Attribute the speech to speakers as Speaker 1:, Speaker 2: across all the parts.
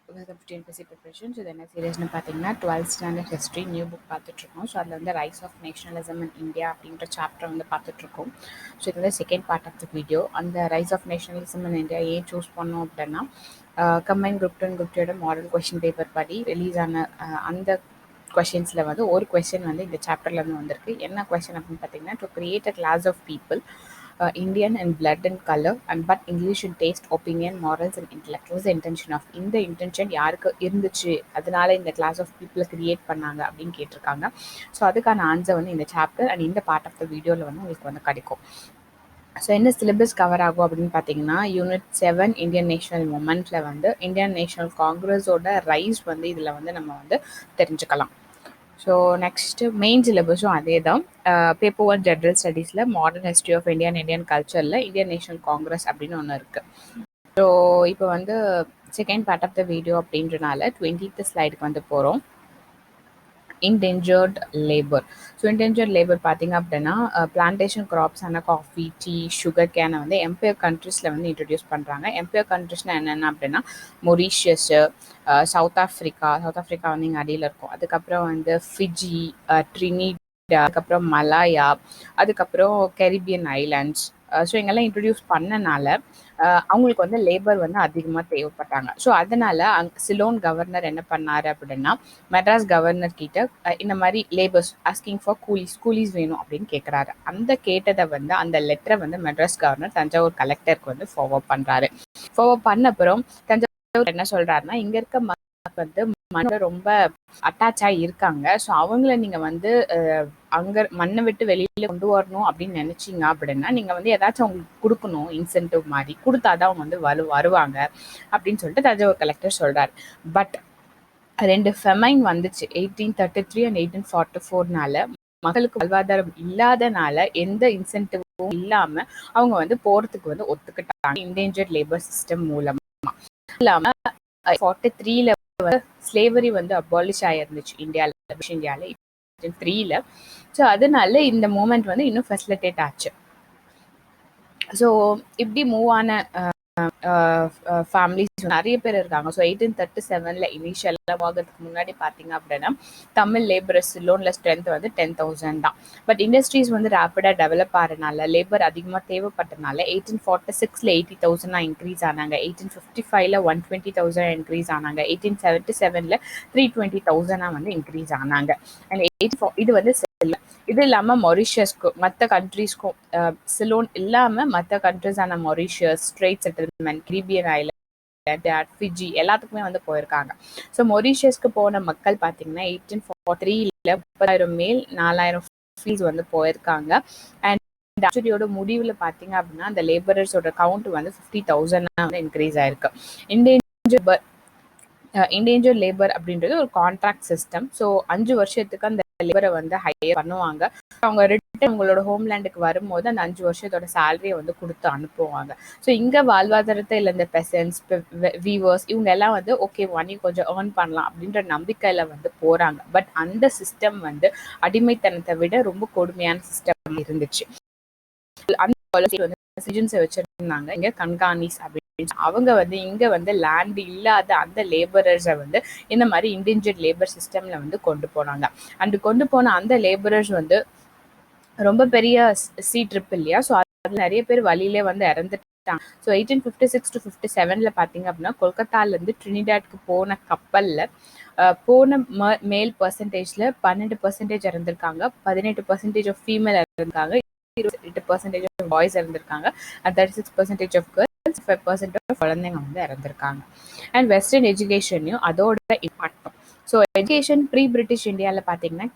Speaker 1: Welcome to TNPSC preparation. So இது என்ன சீரியஸ்னு பார்த்தீங்கன்னா 12th standard history new book பார்த்துட்ருக்கோம். ஸோ அதில் வந்து rise of nationalism in India அப்படின்ற சாப்டர் வந்து பார்த்துட்ருக்கோம். ஸோ இது வந்து second part of the video. அந்த rise of nationalism in India ஏன் சூஸ் பண்ணோம் அப்படின்னா combine group 2 group 2 model question paper படி ரிலீஸ் ஆன அந்த கொஷின்ஸில் வந்து ஒரு கொஷின் வந்து இந்த சாப்டர்லேருந்து வந்திருக்கு. என்ன கொஷின் அப்படின்னு பார்த்தீங்கன்னா, to create a class of people Indian in blood and color and but English in taste, opinion, morals and intellect was the intention of. இந்த இன்டென்ஷன் யாருக்கு இருந்துச்சு, அதனால இந்த கிளாஸ் ஆஃப் பீப்புளை கிரியேட் பண்ணாங்க அப்படின்னு கேட்டிருக்காங்க. ஸோ அதுக்கான ஆன்சர் வந்து இந்த சாப்டர் அண்ட் இந்த பார்ட் ஆஃப் த வீடியோவில் வந்து உங்களுக்கு வந்து கிடைக்கும். ஸோ என்ன சிலபஸ் கவர் ஆகும் அப்படின்னு பார்த்தீங்கன்னா, யூனிட் 7 இந்தியன் நேஷனல் மூமெண்ட்டில் வந்து இந்தியன் நேஷனல் காங்கிரஸோட ரைஸ் வந்து இதில் வந்து நம்ம வந்து தெரிஞ்சுக்கலாம். ஸோ நெக்ஸ்ட்டு மெயின் சிலபஸும் அதே தான். பேப்பர் 1 ஜென்ரல் ஸ்டடீஸில் modern history of India and இந்தியன் கல்ச்சரில் இந்தியன் நேஷனல் காங்கிரஸ் அப்படின்னு ஒன்று இருக்குது. ஸோ இப்போ வந்து second part of the video அப்படின்றனால 20th ஸ்லைடுக்கு வந்து போகிறோம். Indentured labour. So indentured labour பார்த்தீங்க அப்படின்னா பிளான்டேஷன் கிராப்ஸ் ஆன காஃபி, டீ, சுகர் கேனை வந்து எம்பையர் கண்ட்ரீஸில் வந்து இன்ட்ரடியூஸ் பண்ணுறாங்க. எம்பையர் கண்ட்ரீஸ்னால் என்னென்ன அப்படின்னா மொரீஷியஸு, சவுத் ஆஃப்ரிக்கா வந்து இங்கே அடியில் இருக்கும். அதுக்கப்புறம் வந்து ஃபிஜி, ட்ரினிடா, அதுக்கப்புறம் மலாயா, அதுக்கப்புறம் கெரிபியன் ஐலாண்ட்ஸ். ஸோ இங்கெல்லாம் இன்ட்ரடியூஸ் பண்ணனால அவங்களுக்கு வந்து லேபர் வந்து அதிகமாக தேவைப்பட்டாங்க. ஸோ அதனால் சிலோன் கவர்னர் என்ன பண்ணார் அப்படின்னா, மெட்ராஸ் கவர்னர் கிட்ட இந்த மாதிரி லேபர்ஸ் ஆஸ்கிங் ஃபார் கூலிஸ் வேணும் அப்படின்னு கேட்குறாரு. அந்த கேட்டதை வந்து அந்த லெட்டரை வந்து மெட்ராஸ் கவர்னர் தஞ்சாவூர் கலெக்டருக்கு வந்து ஃபார்வர்ட் பண்ணுறாரு. ஃபார்வர்ட் பண்ண அப்புறம் தஞ்சாவூர் என்ன சொல்கிறாருன்னா, இங்கே இருக்க மக்கள் வந்து மண்ணோட ரொம்ப அட்டாச் ஆகி இருக்காங்க. ஸோ அவங்கள நீங்கள் வந்து அங்கே மண்ணை விட்டு வெளியில் கொண்டு வரணும் அப்படின்னு நினச்சிங்க அப்படின்னா நீங்கள் வந்து ஏதாச்சும் அவங்களுக்கு கொடுக்கணும், இன்சென்டிவ் மாதிரி கொடுத்தாதான் அவங்க வந்து வருவாங்க அப்படின்னு சொல்லிட்டு தஞ்சாவூர் கலெக்டர் சொல்கிறார். பட் 2 ஃபெமைன் வந்துச்சு 1833 அண்ட் 1844. மக்களுக்கு வாழ்வாதாரம் இல்லாதனால எந்த இன்சென்டிவும் இல்லாமல் அவங்க வந்து போகிறதுக்கு வந்து ஒத்துக்கிட்டாங்க இன்டேஞ்சர்ட் லேபர் சிஸ்டம் மூலமாக. இல்லாமல் 43ல ஸ்லேவரி வந்து அபாலிஷ் ஆயிருந்துச்சு இந்தியாவில் 3ல. ஸோ அதனால இந்த மூமெண்ட் வந்து இன்னும் ஃபெசிலிட்டேட் ஆச்சு. ஸோ இப்படி மூவ் ஆன ஃபேமிலிஸ் நிறைய பேர் இருக்காங்க. ஸோ 1837 இனிஷியலாக ஆகிறதுக்கு முன்னாடி பார்த்தீங்க அப்படின்னா தமிழ் லேபரர்ஸ் லோனில் ஸ்ட்ரென்த் வந்து 10,000 தான். பட் இண்டஸ்ட்ரீஸ் வந்து ரேப்பிடாக டெவலப் ஆகிறதுனால லேபர் அதிகமாக தேவைப்பட்டனால 1846 80,000 இன்க்ரீஸ் ஆனாங்க. 1855 120,000 இன்க்ரீஸ் ஆனாங்க. 1877 320,000 வந்து இன்க்ரீஸ் ஆனாங்க. அண்ட் இது வந்து இது இல்லாமல் மொரிஷியஸ்க்கும் மற்ற கண்ட்ரீஸ்க்கும் சிலோன் இல்லாமல் மற்ற கண்ட்ரிஸான Mauritius, Straits Settlement, Caribbean island, Fiji எல்லாத்துக்குமே வந்து போயிருக்காங்க. ஸோ மொரிஷியஸ்க்கு போன மக்கள் பார்த்தீங்கன்னா 1843 30,000 மேல் 4,000 ஃபீல்ஸ் வந்து போயிருக்காங்க. அண்ட் இந்த ஆக்சுவலியோட முடிவில் பார்த்தீங்க அப்படின்னா அந்த லேபரர்ஸோட கவுண்ட் வந்து 50,000 வந்து இன்க்ரீஸ் ஆயிருக்கு. இன்டேஞ்சர் லேபர் அப்படின்றது ஒரு கான்ட்ராக்ட் சிஸ்டம். ஸோ 5 வருஷத்துக்கு அந்த லேபரை வந்து ஹையர் பண்ணுவாங்க. அவங்க ரிட்டர்ன் உங்களோட ஹோம்லேண்டுக்கு வரும்போது அந்த 5 வருஷத்தோட சேலரியை வந்து கொடுத்து அனுப்புவாங்க. ஸோ இங்கே வாழ்வாதாரத்தை இல்லை இந்த பெசன்ஸ், வீவர்ஸ் இவங்க எல்லாம் வந்து ஓகே மணி கொஞ்சம் ஏர்ன் பண்ணலாம் அப்படின்ற நம்பிக்கையில் வந்து போகிறாங்க. பட் அந்த சிஸ்டம் வந்து அடிமைத்தனத்தை விட ரொம்ப கொடுமையான சிஸ்டம் இருந்துச்சு. அந்த பாலிசி வந்து சிட்டிசன்ஸை வச்சிருந்தாங்க இங்கே கண்காணிஸ் அப்படின்னு. அவங்க வந்து இங்கே வந்து லேண்ட் இல்லாத அந்த லேபரர்ஸை வந்து இந்த மாதிரி இன்டென்ஜர்ட் லேபர் சிஸ்டமில் வந்து கொண்டு போனாங்க. அண்ட் கொண்டு போன அந்த லேபரர்ஸ் வந்து ரொம்ப பெரிய ட்ரிப் இல்லையா. ஸோ அதில் நிறைய பேர் வழியிலே வந்து இறந்துட்டாங்க. ஸோ 1856 to 57 பார்த்தீங்க அப்படின்னா கொல்கத்தாலேருந்து ட்ரினிடாட்க்கு போன கப்பலில் போன மேல் பர்சன்டேஜில் 12% இறந்துருக்காங்க, 18% ஆஃப் ஃபீமேல் இறந்துருக்காங்க, 28% ஆஃப் பாய்ஸ் இறந்துருக்காங்க, அண்ட் 36% ஆஃப் கேர்ள்ஸ், 5% ஆஃப் குழந்தைங்க வந்து இறந்துருக்காங்க. அண்ட் வெஸ்டர்ன் எஜுகேஷனையும் அதோட இம்பாக்டும். ஸோ எஜுகேஷன் ப்ரீ பிரிட்டிஷ் இந்தியாவில் பார்த்தீங்கன்னா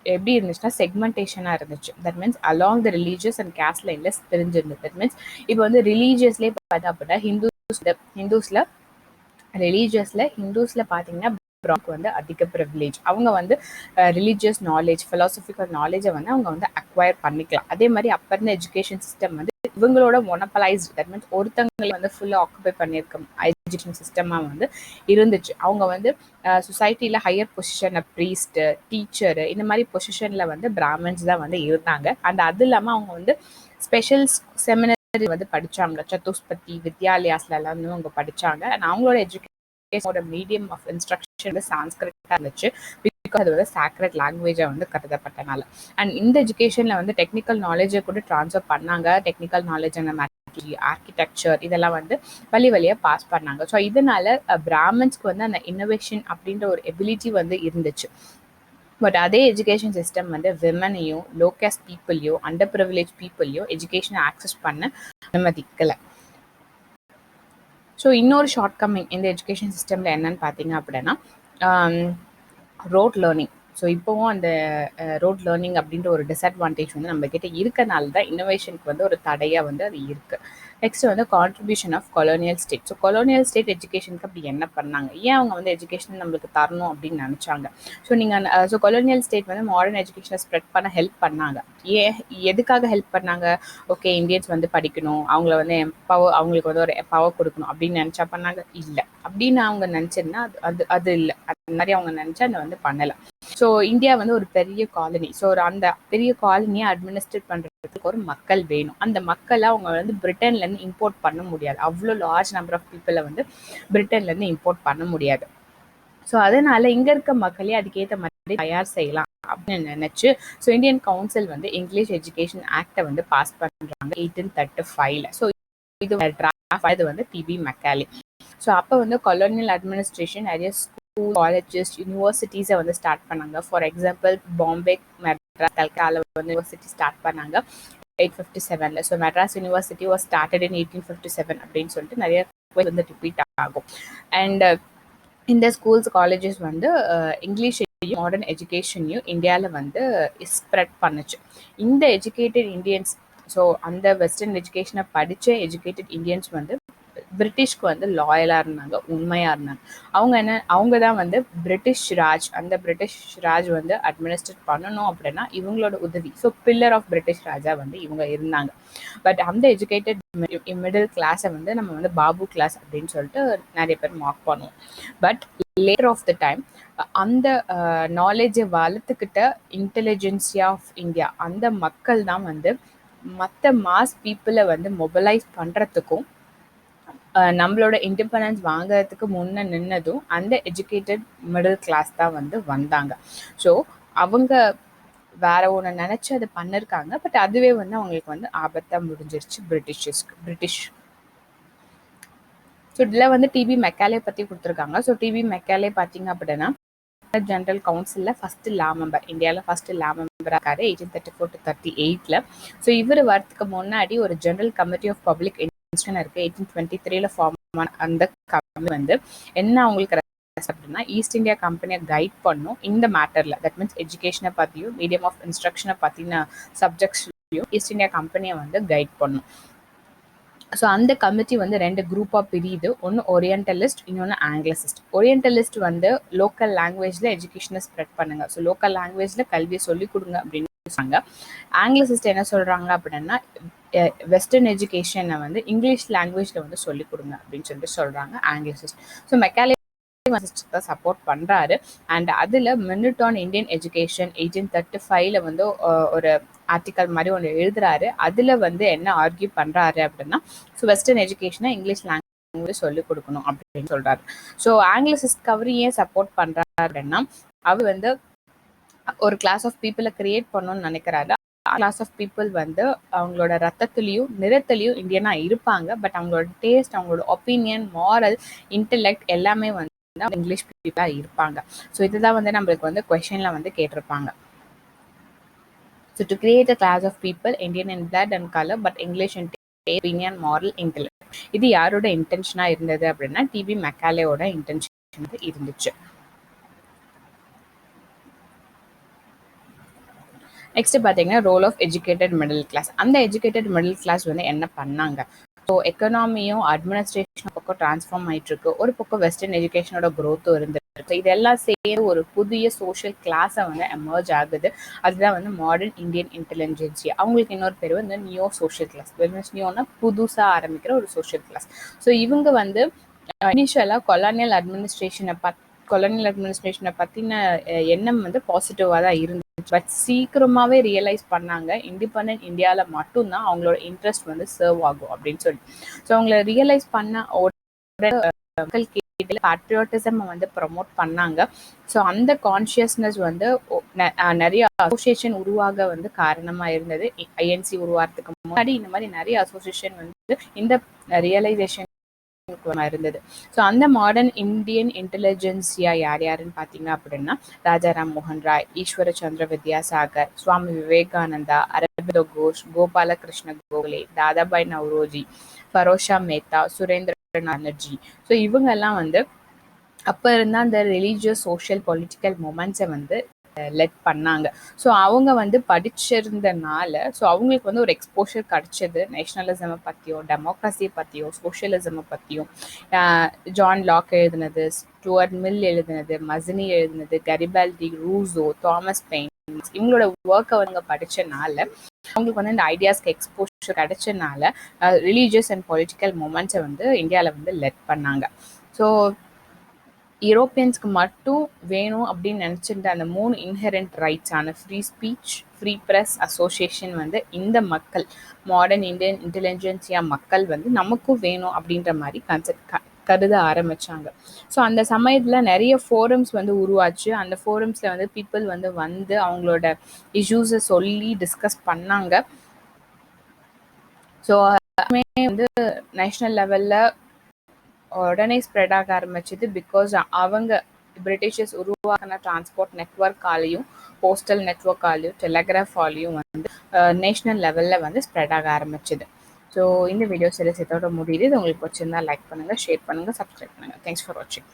Speaker 1: எப்படி இருந்துச்சுன்னா செக்மெண்டேஷனாக இருந்துச்சு. That means along the religious and caste லைனில் தெரிஞ்சிருந்தது. தட் மீன்ஸ் இப்போ வந்து ரிலீஜியஸ்லேயே பார்த்தா அப்படின்னா ஹிந்துஸில் பார்த்தீங்கன்னா வந்து அதிக ப்ரிவிலேஜ். அவங்க வந்து ரிலீஜியஸ் நாலேஜ், ஃபிலாசபிக்கல் நாலேஜை வந்து அவங்க வந்து அக்வயர் பண்ணிக்கலாம். அதே மாதிரி அப்போ இருந்த எஜுகேஷன் சிஸ்டம் வந்து இவங்களோட மொனோபலைஸ்ட். தட் மீன்ஸ் ஒருத்தங்களை வந்து ஃபுல்லாக ஆக்குபை பண்ணியிருக்க எஜுகேஷன் சிஸ்டமாக வந்து இருந்துச்சு. அவங்க வந்து சொசைட்டியில் ஹையர் பொசிஷன், ப்ரீஸ்ட்டு, டீச்சரு இந்த மாதிரி பொசிஷனில் வந்து பிராமின்ஸ் தான் வந்து இருந்தாங்க. அண்ட் அது இல்லாமல் அவங்க வந்து ஸ்பெஷல் செமினரி வந்து படித்தாங்க. சத்துஸ்பதி, வித்யாலயாஸ்ல எல்லாம் அவங்க படித்தாங்க. அண்ட் அவங்களோட எஜுகேஷன் மீடியம் ஆஃப் இன்ஸ்ட்ரக்ஷன் வந்து சான்ஸ்கிரிட்டா இருந்துச்சு. பிகாஸ் அது வந்து சாக்ரெட் லாங்குவேஜா வந்து கருதப்பட்டனால. அண்ட் இந்த எஜுகேஷன்ல வந்து டெக்னிக்கல் நாலேஜை கூட ட்ரான்ஸ்ஃபர் பண்ணாங்க. டெக்னிக்கல் நாலேஜ் அந்த ஆர்கிடெக்சர் இதெல்லாம் வந்து வழியா பாஸ் பண்ணாங்க. ஸோ இதனால பிராமின்ஸ்க்கு வந்து அந்த இன்னோவேஷன் அப்படின்ற ஒரு எபிலிட்டி வந்து இருந்துச்சு. பட் அதே எஜுகேஷன் சிஸ்டம் வந்து விமனையும் லோ கேஸ்ட் பீப்புளையும் அண்டர் ப்ரிவிலேஜ் பீப்புளையும் எஜுகேஷனை ஆக்சஸ் பண்ண அனுமதிக்கலை. ஸோ இன்னொரு ஷார்ட் கம்மிங் இந்த எஜுகேஷன் சிஸ்டமில் என்னன்னு பார்த்தீங்க அப்படின்னா ரோட் லேர்னிங். ஸோ இப்போவும் அந்த ரோட் லேர்னிங் அப்படின்ற ஒரு டிஸ்அட்வான்டேஜ் வந்து நம்மக்கிட்ட இருக்கனால தான் இன்னோவேஷனுக்கு வந்து ஒரு தடையாக வந்து அது இருக்குது. நெக்ஸ்ட் வந்து contribution of colonial state. So colonial state எஜுகேஷனுக்கு அப்படி என்ன பண்ணாங்க, ஏன் அவங்க வந்து எஜுகேஷன் நம்மளுக்கு தரணும் அப்படின்னு நினச்சாங்க. ஸோ நீங்கள் ஸோ கொலோனியல் ஸ்டேட் வந்து மாடர்ன் எஜுகேஷனை ஸ்ப்ரெட் பண்ண ஹெல்ப் பண்ணாங்க. எதுக்காக ஹெல்ப் பண்ணாங்க? ஓகே, இந்தியன்ஸ் வந்து படிக்கணும், அவங்கள வந்து அவங்களுக்கு வந்து ஒரு பவர் கொடுக்கணும் அப்படின்னு நினச்சா பண்ணாங்க? இல்லை. அப்படின்னு அவங்க நினச்சிருந்தா அது இல்லை. அந்த மாதிரி அவங்க நினச்சா அதை வந்து பண்ணலை. ஸோ இந்தியா வந்து ஒரு பெரிய காலனி. ஸோ அந்த பெரிய காலனியை அட்மினிஸ்ட்ரேட் பண்ணுறதுக்கு ஒரு மக்கள் வேணும். அந்த மக்களை அவங்க வந்து பிரிட்டன்லேருந்து இம்போர்ட் பண்ண முடியாது. அவ்வளோ லார்ஜ் நம்பர் ஆஃப் பீப்புளை வந்து பிரிட்டன்லேருந்து இம்போர்ட் பண்ண முடியாது. ஸோ அதனால இங்கே இருக்க மக்களே அதுக்கேற்ற மாதிரி தயார் செய்யலாம் அப்படின்னு நினைச்சு ஸோ இந்தியன் கவுன்சில் வந்து இங்கிலீஷ் எஜுகேஷன் ஆக்டை வந்து பாஸ் பண்ணுறாங்க 1835. ஸோ இது டிராஃப்ட் வந்து டிபி மெக்காலே. ஸோ அப்போ வந்து கொலோனியல் அட்மினிஸ்ட்ரேஷன் நிறைய ஸ்கூல், காலேஜஸ், யூனிவர்சிட்டிஸை வந்து ஸ்டார்ட் பண்ணாங்க. ஃபார் எக்ஸாம்பிள் பாம்பே, மெட்ராஸ், கல்கத்தால வந்து யூனிவர்சிட்டி ஸ்டார்ட் பண்ணாங்க 1857. So Madras university was started in 1857 அப்படின்னு சொல்லிட்டு நிறைய வந்து ரிப்பீட் ஆகும். அண்ட் இந்த ஸ்கூல்ஸ், காலேஜஸ் வந்து இங்கிலீஷையும் மாடர்ன் எஜுகேஷனையும் இந்தியாவில் வந்து ஸ்ப்ரெட் பண்ணுச்சு. இந்த எஜுகேட்டட் இந்தியன்ஸ், ஸோ அந்த வெஸ்டர்ன் எஜுகேஷனை படித்த எஜுகேட்டட் இந்தியன்ஸ் வந்து பிரிட்டிஷ்க்கு வந்து லாயலாக இருந்தாங்க, உண்மையாக இருந்தாங்க. அவங்க தான் வந்து பிரிட்டிஷ் ராஜ், அந்த பிரிட்டிஷ் ராஜ் வந்து அட்மினிஸ்ட்ரேட் பண்ணணும் அப்படின்னா இவங்களோட உதவி. ஸோ பில்லர் ஆஃப் பிரிட்டிஷ் ராஜா வந்து இவங்க இருந்தாங்க. பட் அந்த எஜுகேட்டட் மிடில் கிளாஸை வந்து நம்ம வந்து பாபு கிளாஸ் அப்படின்னு சொல்லிட்டு நிறைய பேர் மார்க் பண்ணுவோம். But later of the time அந்த நாலேஜை வளர்த்துக்கிட்ட இன்டெலிஜென்சியா ஆஃப் இந்தியா அந்த மக்கள் தான் வந்து மற்ற மாஸ் பீப்புளை வந்து மொபைலைஸ் பண்ணுறதுக்கும் நம்மளோட இண்டிபெண்டன்ஸ் வாங்குறதுக்கு முன்னே நின்னதும் அந்த எஜுகேட்டட் மிடில் கிளாஸ் தான் வந்து வந்தாங்க. ஸோ அவங்க வேற ஒன்று நினச்சி அதை பண்ணிருக்காங்க. பட் அதுவே வந்து அவங்களுக்கு வந்து ஆபத்தாக முடிஞ்சிருச்சு பிரிட்டிஷ். ஸோ இதில் வந்து டிபி மெக்காலே பற்றி கொடுத்துருக்காங்க. ஸோ டிபி மெக்காலே பார்த்தீங்க அப்படின்னா ஜெனரல் கவுன்சிலில் ஃபர்ஸ்ட் லா மெம்பர், இந்தியாவில் ஃபர்ஸ்ட் லா மெம்பராக இருக்காரு 1834 to 38. ஸோ இவர் வரதுக்கு முன்னாடி ஒரு ஜெனரல் கமிட்டி ஆஃப் பப்ளிக் இருக்கு 1823 ஃபார்ம் ஆன அந்த கமிட்டி வந்து என்ன அவங்களுக்கு அப்படின்னா ஈஸ்ட் இந்தியா கம்பெனியை கைட் பண்ணும் இந்த மேட்டர்ல. தட் மீன்ஸ் எஜுகேஷனை பற்றியும் மீடியம் ஆஃப் இன்ஸ்ட்ரக்ஷனை பற்றின சப்ஜெக்ட்ஸ்லையும் ஈஸ்ட் இந்தியா கம்பெனியை வந்து கைட் பண்ணும். ஸோ அந்த கமிட்டி வந்து ரெண்டு குரூப்பாக பிரியுது. ஒன்று ஓரியன்டலிஸ்ட், இன்னொன்று ஆங்கிலசிஸ்ட். ஓரியன்டலிஸ்ட் வந்து லோக்கல் லாங்குவேஜில் எஜுகேஷனை ஸ்ப்ரெட் பண்ணுங்க, ஸோ லோக்கல் லாங்குவேஜில் கல்வியை சொல்லிக் கொடுங்க அப்படின்னு சொல்றாங்க. ஆங்கிலசிஸ்ட் என்ன சொல்கிறாங்க அப்படின்னா வெஸ்டர்ன் எஜுகேஷனை வந்து இங்கிலீஷ் லாங்குவேஜில் வந்து சொல்லிக் கொடுங்க அப்படின்னு சொல்லிட்டு சொல்கிறாங்க ஆங்கிலசிஸ்ட். ஸோ மெக்காலே தான் சப்போர்ட் பண்ணுறாரு. அண்ட் அதில் மினிட் ஆன் இந்தியன் எஜுகேஷன் 1835 வந்து ஒரு ஆர்டிக்கல் மாதிரி ஒன்று எழுதுறாரு. அதில் வந்து என்ன ஆர்கியூ பண்ணுறாரு அப்படின்னா ஸோ வெஸ்டர்ன் எஜுகேஷனை இங்கிலீஷ் லாங்குவேஜ் சொல்லிக் கொடுக்கணும் அப்படின்னு சொல்கிறாரு. ஸோ ஆங்கிலசிஸ்ட் அவர் ஏன் சப்போர்ட் பண்ணுறாரு அப்படின்னா அவர் வந்து ஒரு கிளாஸ் ஆஃப் பீப்புளை கிரியேட் பண்ணணும்னு நினைக்கிறாரு. கிளாஸ் ஆஃப் பீப்புள் வந்து அவங்களோட ரத்தத்துலேயும் நிறத்துலையும் இந்தியனாக இருப்பாங்க. பட் அவங்களோட டேஸ்ட், அவங்களோட ஒப்பீனியன், மாரல், இன்டெலெக்ட் எல்லாமே வந்து இங்கிலீஷ் பீப்புளாக இருப்பாங்க. ஸோ இதுதான் வந்து நம்மளுக்கு வந்து கொஸ்டின்ல வந்து கேட்டிருப்பாங்க. So to create a class of people Indian in blood and colour but English in opinion, moral, intellect. இது யாரோட இன்டென்ஷனாக இருந்தது அப்படின்னா டிபி மெக்காலேயோட இன்டென்ஷன் இருந்துச்சு. நெக்ஸ்ட் பார்த்தீங்கன்னா role of educated middle class. அந்த எஜுகேட்டட் மிடில் கிளாஸ் வந்து என்ன பண்ணாங்க? ஸோ எக்கனாமியும் அட்மினிஸ்ட்ரேஷன் பக்கம் டிரான்ஸ்ஃபார்ம் ஆகிட்டு இருக்கு, ஒரு பக்கம் வெஸ்டர்ன் எஜுகேஷனோட க்ரோத்தும் இருந்துருக்கு. இதெல்லாம் சேர்ந்து ஒரு புதிய சோஷியல் கிளாஸை வந்து எமர்ஜ் ஆகுது. அதுதான் வந்து மாடர்ன் இந்தியன் இன்டெலிஜென்சி. அவங்களுக்கு இன்னொரு பேர் வந்து நியோ சோஷியல் கிளாஸ். நியோனா புதுசாக ஆரம்பிக்கிற ஒரு சோஷியல் கிளாஸ். ஸோ இவங்க வந்து இனிஷியலாக கொலோனியல் அட்மினிஸ்ட்ரேஷனை பற்றின எண்ணம் வந்து பாசிட்டிவாக தான் இருந்துச்சு. பட் சீக்கிரமாகவே ரியலைஸ் பண்ணாங்க இண்டிபெண்டன்ட் இந்தியாவில் மட்டும்தான் அவங்களோட இன்ட்ரெஸ்ட் வந்து சர்வ் ஆகும் அப்படின்னு சொல்லி. ஸோ அவங்கள ரியலைஸ் பண்ண மக்கள் பேட்ரியாட்டிசம் வந்து ப்ரமோட் பண்ணாங்க. ஸோ அந்த கான்ஷியஸ்னஸ் வந்து நிறைய அசோசியேஷன் உருவாக வந்து காரணமா இருந்தது. ஐஎன்சி உருவாகிறதுக்கு முன்னாடி இந்த மாதிரி நிறைய அசோசியேஷன் வந்து இந்த ரியலைசேஷன் இருந்தது. ஸோ அந்த மாடர்ன் இந்தியன் இன்டெலிஜென்சியா யார் யாருன்னு பார்த்தீங்க அப்படின்னா ராஜாராம் மோகன் ராய், ஈஸ்வர சந்திர வித்யாசாகர், சுவாமி விவேகானந்தா, அரவிந்தோ கோஷ், கோபாலகிருஷ்ண கோகலே, தாதாபாய் நவ்ரோஜி, ஃபரோஷா மேத்தா, சுரேந்திர பானர்ஜி. ஸோ இவங்க எல்லாம் வந்து அப்போ இருந்த அந்த ரிலீஜியஸ் சோஷியல் பொலிட்டிக்கல் மூமெண்ட்ஸை வந்து லெட் பண்ணாங்க. ஸோ அவங்க வந்து படிச்சிருந்தனால ஸோ அவங்களுக்கு வந்து ஒரு எக்ஸ்போஷர் கிடைச்சது நேஷனலிசமை பற்றியும், டெமோக்ரஸியை பற்றியும், சோஷியலிசமை பற்றியும். ஜான் லாக் எழுதினது, ஸ்டுவர்ட் மில் எழுதினது, மசினி எழுதினது, கரிபால்டி, ரூசோ, தாமஸ் பெயின் இவங்களோட ஒர்க்கை அவங்க படித்தனால அவங்களுக்கு வந்து இந்த ஐடியாஸ்க்கு எக்ஸ்போஷர் கிடைச்சனால ரிலீஜியஸ் அண்ட் பொலிட்டிக்கல் மூமெண்ட்ஸை வந்து இந்தியாவில் வந்து லெட் பண்ணாங்க. ஸோ யூரோப்பியன்ஸ்க்கு மட்டும் வேணும் அப்படின்னு நினச்சிருந்த அந்த 3 இன்ஹெரண்ட் ரைட்ஸான free speech, free press, association வந்து இந்த மக்கள் மாடர்ன் இந்தியன் இன்டெலிஜென்சியா மக்கள் வந்து நமக்கும் வேணும் அப்படின்ற மாதிரி கருத ஆரம்பிச்சாங்க. ஸோ அந்த சமயத்தில் நிறைய ஃபோரம்ஸ் வந்து உருவாச்சு. அந்த ஃபோரம்ஸில் வந்து பீப்புள் வந்து அவங்களோட இஷ்யூஸை சொல்லி டிஸ்கஸ் பண்ணாங்க. ஸோ வந்து நேஷ்னல் லெவலில் உடனே ஸ்ப்ரெட் ஆக ஆரம்பிச்சது. பிகாஸ் அவங்க பிரிட்டிஷர்ஸ் உருவாக்கின டிரான்ஸ்போர்ட் நெட்ஒர்க்காலையும், போஸ்டல் நெட்ஒர்க்காலையும், டெலிகிராஃபாலையும் வந்து நேஷ்னல் லெவலில் வந்து ஸ்ப்ரெட் ஆக ஆரம்பிச்சது. ஸோ இந்த வீடியோ சில இதோட முடியுது. இது உங்களுக்கு பிடிச்சிருந்தா லைக் பண்ணுங்கள், ஷேர் பண்ணுங்கள், சப்ஸ்கிரைப் பண்ணுங்கள். தேங்க்ஸ் ஃபார் வாட்சிங்.